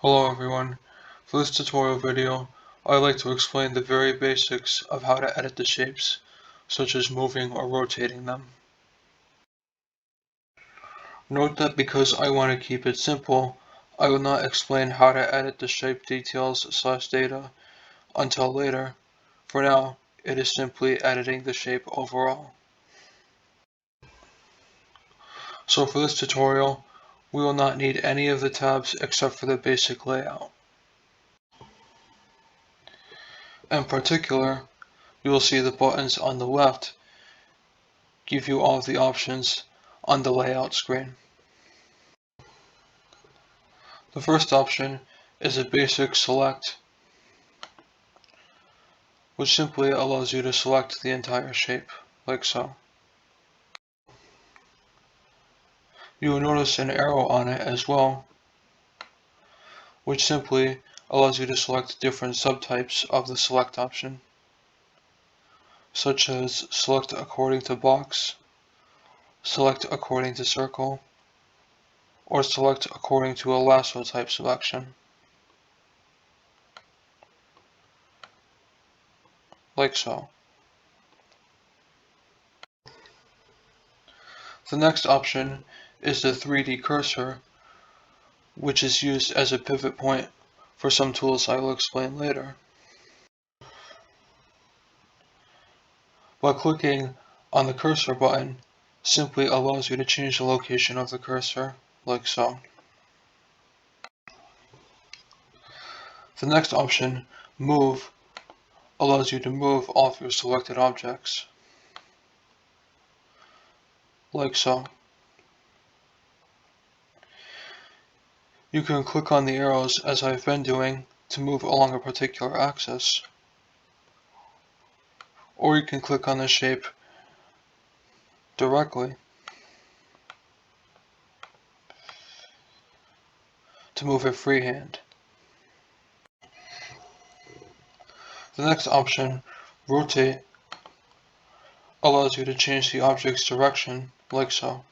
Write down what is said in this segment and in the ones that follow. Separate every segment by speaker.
Speaker 1: Hello everyone. For this tutorial video, I'd like to explain the very basics of how to edit the shapes, such as moving or rotating them. Note that because I want to keep it simple, I will not explain how to edit the shape details/data until later. For now, it is simply editing the shape overall. So for this tutorial, we will not need any of the tabs except for the basic layout. In particular, you will see the buttons on the left give you all of the options on the layout screen. The first option is a basic select, which simply allows you to select the entire shape, like so. You will notice an arrow on it as well, which simply allows you to select different subtypes of the select option, such as select according to box, select according to circle, or select according to a lasso type selection, like so. The next option is the 3D cursor, which is used as a pivot point for some tools I will explain later. By clicking on the cursor button, simply allows you to change the location of the cursor, like so. The next option, Move, allows you to move all of your selected objects, like so. You can click on the arrows as I've been doing to move along a particular axis, or you can click on the shape directly to move it freehand. The next option, Rotate, allows you to change the object's direction, like so.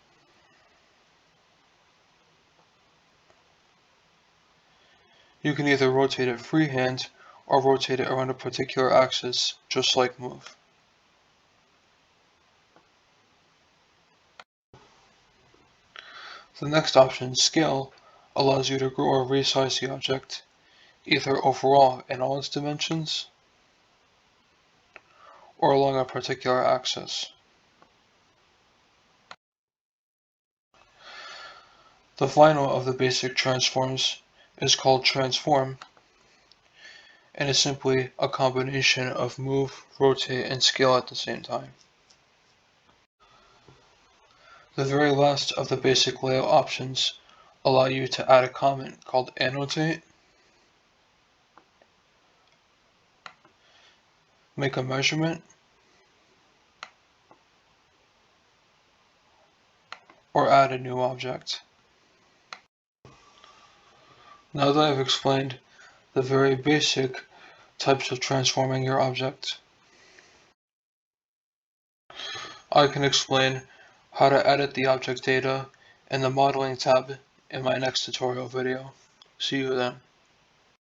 Speaker 1: You can either rotate it freehand or rotate it around a particular axis, just like Move. The next option, Scale, allows you to grow or resize the object, either overall in all its dimensions, or along a particular axis. The final of the basic transforms is called Transform, and is simply a combination of move, rotate, and scale at the same time. The very last of the basic layout options allow you to add a comment called Annotate, make a measurement, or add a new object. Now that I've explained the very basic types of transforming your object, I can explain how to edit the object data in the modeling tab in my next tutorial video. See you then.